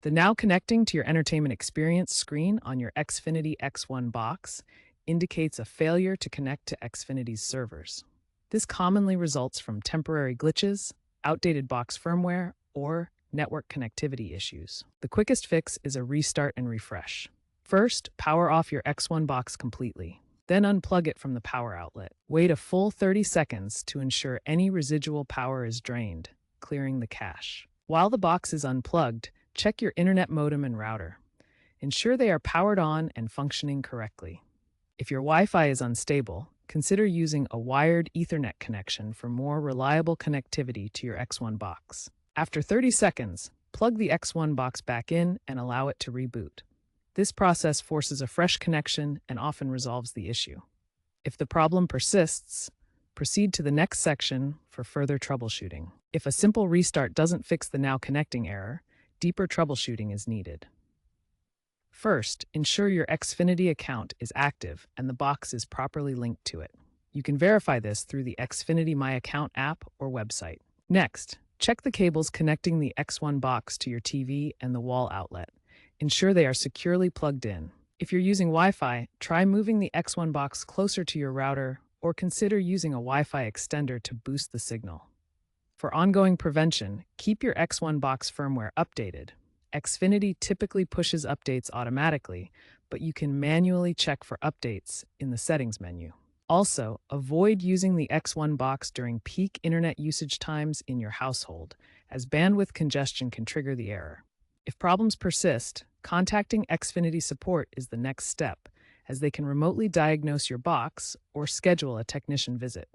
The now connecting to your entertainment experience screen on your Xfinity X1 box indicates a failure to connect to Xfinity's servers. This commonly results from temporary glitches, outdated box firmware, or network connectivity issues. The quickest fix is a restart and refresh. First, power off your X1 box completely. Then unplug it from the power outlet. Wait a full 30 seconds to ensure any residual power is drained, clearing the cache. While the box is unplugged, check your internet modem and router. Ensure they are powered on and functioning correctly. If your Wi-Fi is unstable, consider using a wired Ethernet connection for more reliable connectivity to your X1 box. After 30 seconds, plug the X1 box back in and allow it to reboot. This process forces a fresh connection and often resolves the issue. If the problem persists, proceed to the next section for further troubleshooting. If a simple restart doesn't fix the now connecting error, deeper troubleshooting is needed. First, ensure your Xfinity account is active and the box is properly linked to it. You can verify this through the Xfinity My Account app or website. Next, check the cables connecting the X1 box to your TV and the wall outlet. Ensure they are securely plugged in. If you're using Wi-Fi, try moving the X1 box closer to your router or consider using a Wi-Fi extender to boost the signal. For ongoing prevention, keep your X1 box firmware updated. Xfinity typically pushes updates automatically, but you can manually check for updates in the settings menu. Also, avoid using the X1 box during peak internet usage times in your household, as bandwidth congestion can trigger the error. If problems persist, contacting Xfinity support is the next step, as they can remotely diagnose your box or schedule a technician visit.